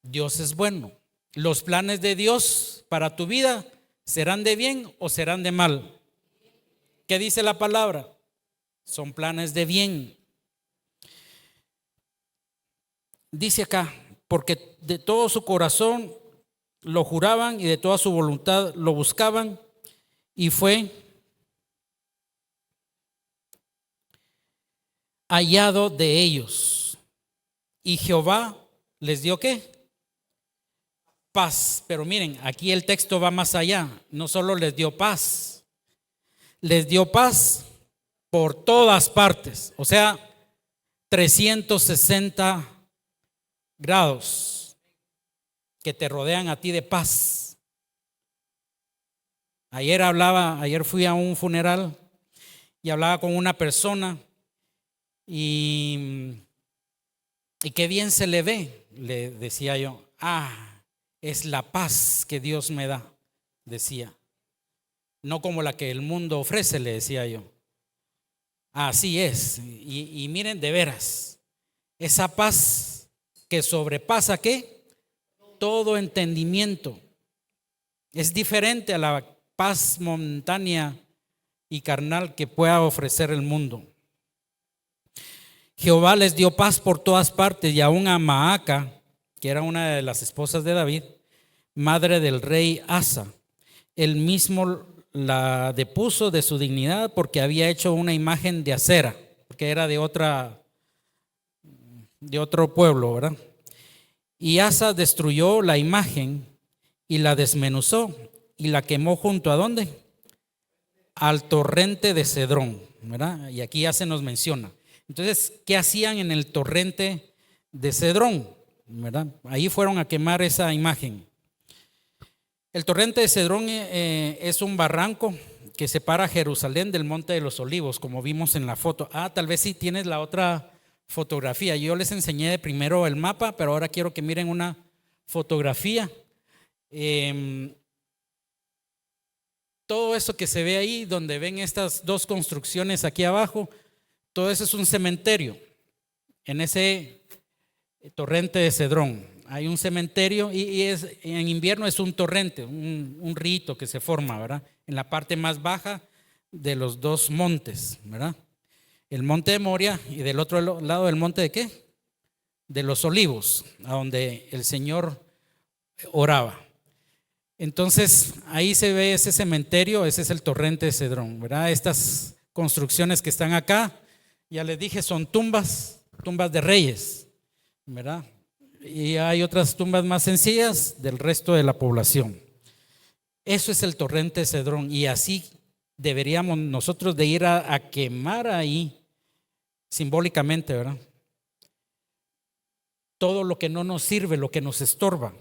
Dios es bueno. Los planes de Dios para tu vida serán de bien o serán de mal. ¿Qué dice la palabra? Son planes de bien. Dice acá, porque de todo su corazón lo juraban y de toda su voluntad lo buscaban, y fue hallado de ellos. Y Jehová les dio ¿qué? Paz. Pero miren, aquí el texto va más allá. No solo les dio paz, les dio paz por todas partes. O sea, 360 grados que te rodean a ti de paz. Ayer fui a un funeral y hablaba con una persona y qué bien se le ve, le decía yo. Es la paz que Dios me da, decía. No como la que el mundo ofrece, le decía yo. Así es. Y miren, de veras, esa paz que sobrepasa ¿qué? Todo entendimiento. Es diferente a la paz momentánea y carnal que pueda ofrecer el mundo. Jehová les dio paz por todas partes, y aún a Maaca, que era una de las esposas de David, madre del rey Asa, él mismo la depuso de su dignidad porque había hecho una imagen de acera, porque era de otro pueblo, ¿verdad? Y Asa destruyó la imagen y la desmenuzó y la quemó junto a ¿dónde? Al torrente de Cedrón, ¿verdad? Y aquí ya se nos menciona. Entonces, ¿qué hacían en el torrente de Cedrón? ¿Verdad? Ahí fueron a quemar esa imagen. El torrente de Cedrón es un barranco que separa Jerusalén del Monte de los Olivos, como vimos en la foto. Tal vez sí tienes la otra fotografía. Yo les enseñé de primero el mapa, pero ahora quiero que miren una fotografía. Todo eso que se ve ahí, donde ven estas dos construcciones aquí abajo, todo eso es un cementerio. En ese torrente de Cedrón hay un cementerio y en invierno es un torrente, un rito que se forma, ¿verdad? En la parte más baja de los dos montes, ¿verdad? El monte de Moria y del otro lado del monte de ¿qué? De los Olivos, a donde el Señor oraba. Entonces ahí se ve ese cementerio, ese es el torrente de Cedrón, ¿verdad? Estas construcciones que están acá, ya les dije, son tumbas de reyes, ¿verdad? Y hay otras tumbas más sencillas del resto de la población. Eso es el torrente de Cedrón, y así deberíamos nosotros de ir a quemar ahí simbólicamente, ¿verdad? Todo lo que no nos sirve, lo que nos estorba.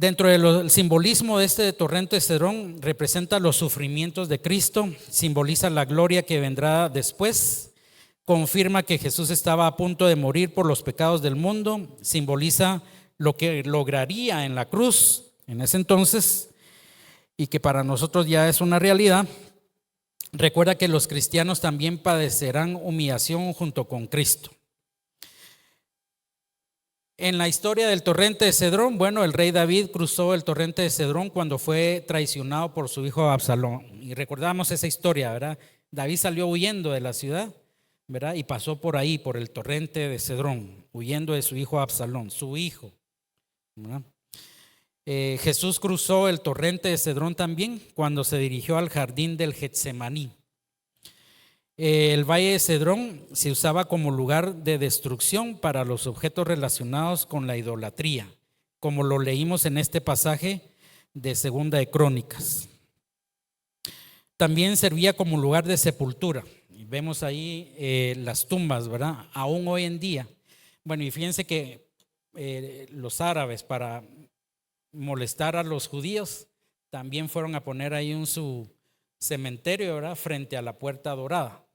Dentro del simbolismo de este torrente de Cedrón, representa los sufrimientos de Cristo, simboliza la gloria que vendrá después, confirma que Jesús estaba a punto de morir por los pecados del mundo, simboliza lo que lograría en la cruz en ese entonces y que para nosotros ya es una realidad. Recuerda que los cristianos también padecerán humillación junto con Cristo. En la historia del torrente de Cedrón, bueno, el rey David cruzó el torrente de Cedrón cuando fue traicionado por su hijo Absalón. Y recordamos esa historia, ¿verdad? David salió huyendo de la ciudad, ¿verdad? Y pasó por ahí, por el torrente de Cedrón, huyendo de su hijo Absalón, su hijo, ¿verdad? Jesús cruzó el torrente de Cedrón también cuando se dirigió al jardín del Getsemaní. El valle de Cedrón se usaba como lugar de destrucción para los objetos relacionados con la idolatría, como lo leímos en este pasaje de Segunda de Crónicas. También servía como lugar de sepultura. Vemos ahí las tumbas, ¿verdad? Aún hoy en día. Bueno, y fíjense que los árabes, para molestar a los judíos, también fueron a poner ahí su cementerio, ¿verdad? Frente a la puerta dorada.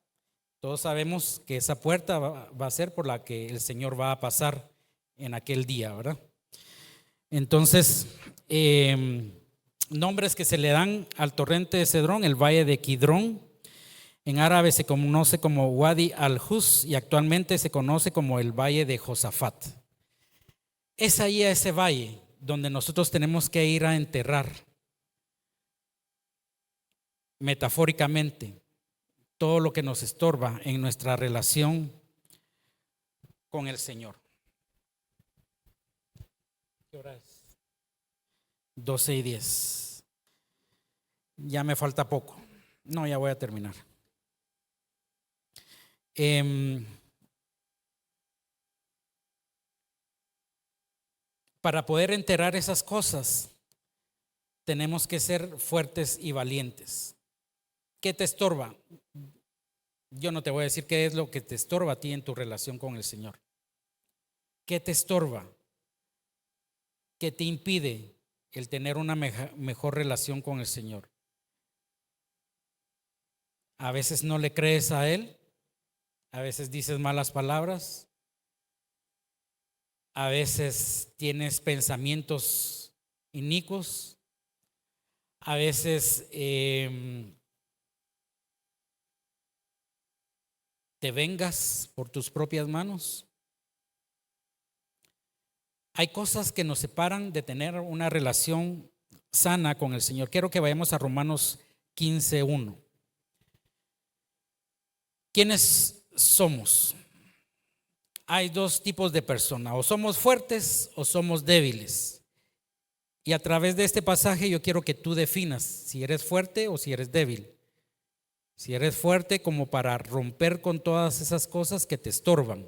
Todos sabemos que esa puerta va a ser por la que el Señor va a pasar en aquel día, ¿verdad? Entonces, nombres que se le dan al torrente de Cedrón: el valle de Kidrón, en árabe se conoce como Wadi al-Hus y actualmente se conoce como el valle de Josafat. Es ahí, a ese valle, donde nosotros tenemos que ir a enterrar, metafóricamente, todo lo que nos estorba en nuestra relación con el Señor. ¿Qué hora es? 12:10. Ya me falta poco. No, ya voy a terminar. Para poder enterrar esas cosas, tenemos que ser fuertes y valientes. ¿Qué te estorba? Yo no te voy a decir qué es lo que te estorba a ti en tu relación con el Señor. ¿Qué te estorba? ¿Qué te impide el tener una mejor relación con el Señor? A veces no le crees a Él, a veces dices malas palabras, a veces tienes pensamientos inicuos, a veces te vengas por tus propias manos. Hay cosas que nos separan de tener una relación sana con el Señor. Quiero que vayamos a Romanos 15:1. ¿Quiénes somos? Hay dos tipos de personas: o somos fuertes o somos débiles. Y a través de este pasaje yo quiero que tú definas si eres fuerte o si eres débil. Si eres fuerte como para romper con todas esas cosas que te estorban,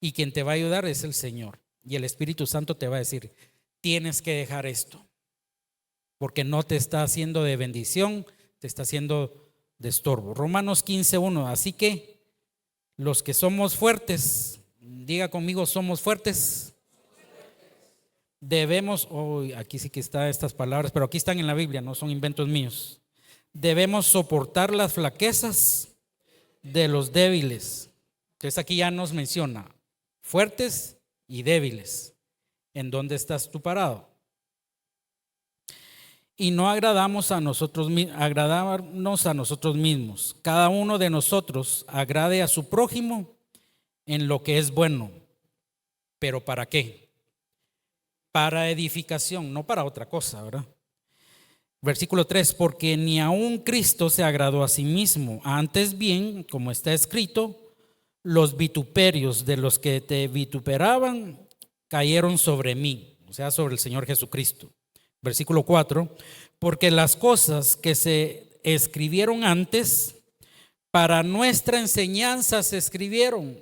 y quien te va a ayudar es el Señor, y el Espíritu Santo te va a decir: tienes que dejar esto porque no te está haciendo de bendición, te está haciendo de estorbo. Romanos 15:1. Así que los que somos fuertes, diga conmigo: somos fuertes. Debemos, aquí sí que están estas palabras, pero aquí están en la Biblia, no son inventos míos. Debemos soportar las flaquezas de los débiles. Entonces aquí ya nos menciona fuertes y débiles. ¿En dónde estás tú parado? Y no agradarnos a nosotros mismos. Cada uno de nosotros agrade a su prójimo en lo que es bueno. ¿Pero para qué? Para edificación, no para otra cosa, ¿verdad? Versículo 3: porque ni aun Cristo se agradó a sí mismo, antes bien, como está escrito, los vituperios de los que te vituperaban cayeron sobre mí, o sea, sobre el Señor Jesucristo. Versículo 4: porque las cosas que se escribieron antes para nuestra enseñanza se escribieron.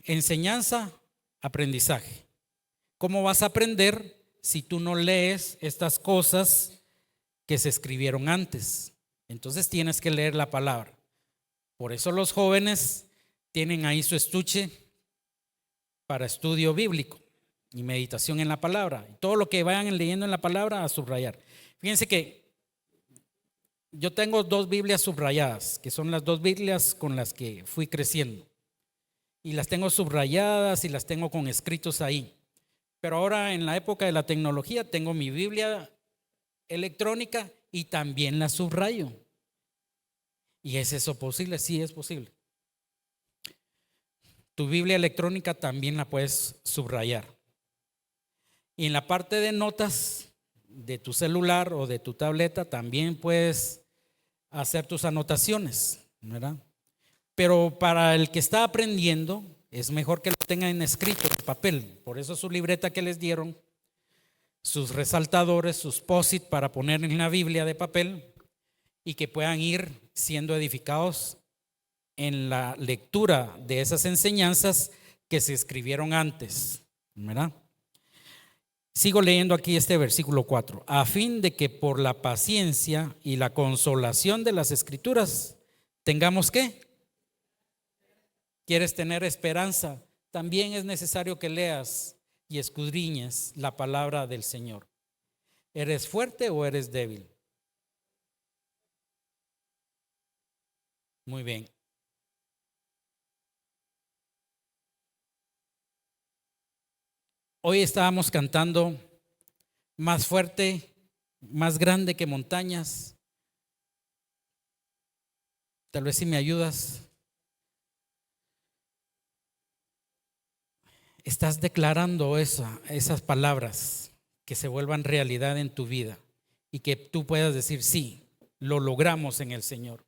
Enseñanza, aprendizaje. ¿Cómo vas a aprender si tú no lees estas cosas que se escribieron antes? Entonces tienes que leer la palabra. Por eso los jóvenes tienen ahí su estuche para estudio bíblico. y meditación en la palabra. Todo lo que vayan leyendo en la palabra, a subrayar. Fíjense que yo tengo 2 Biblias subrayadas, que son las 2 Biblias con las que fui creciendo. Y las tengo subrayadas y las tengo con escritos ahí. Pero ahora, en la época de la tecnología, tengo mi Biblia electrónica y también la subrayo. ¿Y es eso posible? Sí, es posible. Tu Biblia electrónica también la puedes subrayar. Y en la parte de notas de tu celular o de tu tableta también puedes hacer tus anotaciones, ¿verdad? Pero para el que está aprendiendo es mejor que lo tenga en escrito, en papel. Por eso su libreta que les dieron, sus resaltadores, sus post-it para poner en la Biblia de papel, y que puedan ir siendo edificados en la lectura de esas enseñanzas que se escribieron antes, ¿verdad? Sigo leyendo aquí este versículo 4. A fin de que por la paciencia y la consolación de las Escrituras tengamos ¿qué? ¿Quieres tener esperanza? También es necesario que leas y escudriñes la palabra del Señor. ¿Eres fuerte o eres débil? Muy bien. Hoy estábamos cantando más fuerte, más grande que montañas. Tal vez si me ayudas. Estás declarando esas palabras que se vuelvan realidad en tu vida y que tú puedas decir, sí, lo logramos en el Señor.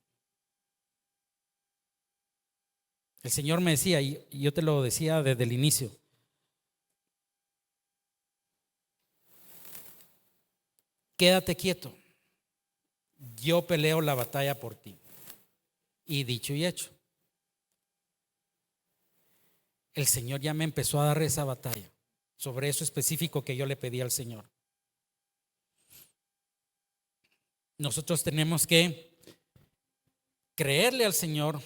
El Señor me decía, y yo te lo decía desde el inicio, quédate quieto, yo peleo la batalla por ti. Y dicho y hecho, el Señor ya me empezó a dar esa batalla sobre eso específico que yo le pedí al Señor. Nosotros tenemos que creerle al Señor,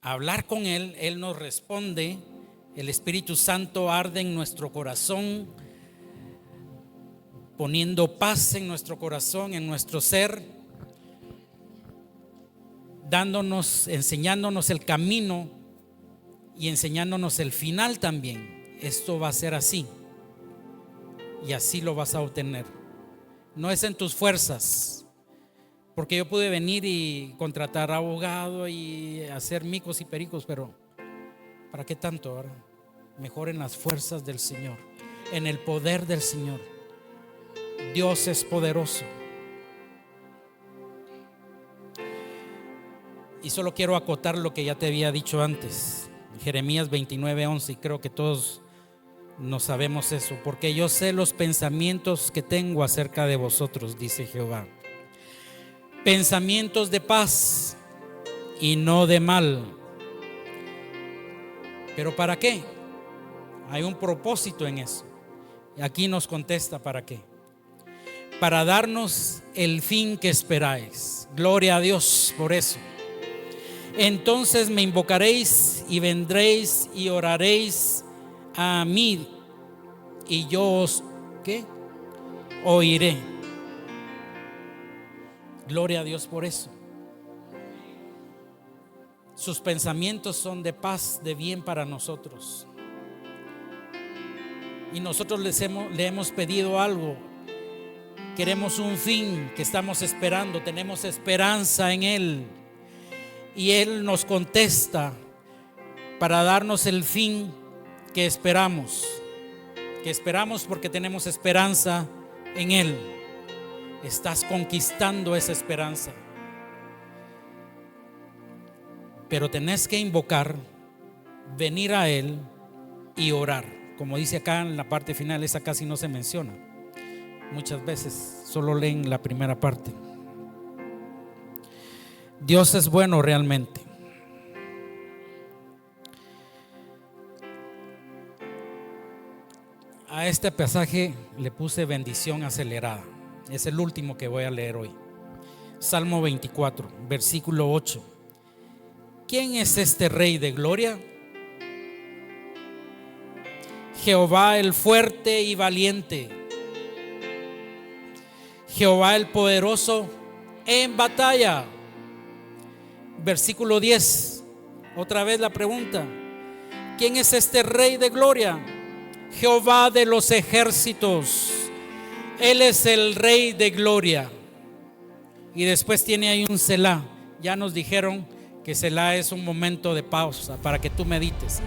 hablar con Él, Él nos responde, el Espíritu Santo arde en nuestro corazón, poniendo paz en nuestro corazón, en nuestro ser, dándonos, enseñándonos el camino y enseñándonos el final también. Esto va a ser así y así lo vas a obtener. No es en tus fuerzas, porque yo pude venir y contratar abogado y hacer micos y pericos, pero ¿para qué tanto ahora? Mejor en las fuerzas del Señor, en el poder del Señor. Dios es poderoso. Y solo quiero acotar lo que ya te había dicho antes, Jeremías 29:11, y creo que todos no sabemos eso, porque yo sé los pensamientos que tengo acerca de vosotros, dice Jehová, pensamientos de paz y no de mal. ¿Pero para qué? Hay un propósito en eso. Aquí nos contesta para qué. Para darnos el fin que esperáis. Gloria a Dios por eso. Entonces me invocaréis y vendréis y oraréis a mí, y yo os ¿qué? Oiré. Gloria a Dios por eso. Sus pensamientos son de paz, de bien para nosotros. Y nosotros le hemos pedido algo. Queremos un fin que estamos esperando, tenemos esperanza en Él. Y Él nos contesta para darnos el fin que esperamos porque tenemos esperanza en Él. Estás conquistando esa esperanza, pero tenés que invocar, venir a Él y orar. Como dice acá en la parte final, esa casi no se menciona. Muchas veces solo leen la primera parte. Dios es bueno realmente. A este pasaje le puse bendición acelerada. Es el último que voy a leer hoy. Salmo 24, versículo 8. ¿Quién es este Rey de gloria? Jehová el fuerte y valiente, Jehová el poderoso en batalla. Versículo 10, otra vez la pregunta: ¿quién es este Rey de gloria? Jehová de los ejércitos, Él es el Rey de gloria. Y después tiene ahí un Selah. Ya nos dijeron que Selah es un momento de pausa para que tú medites.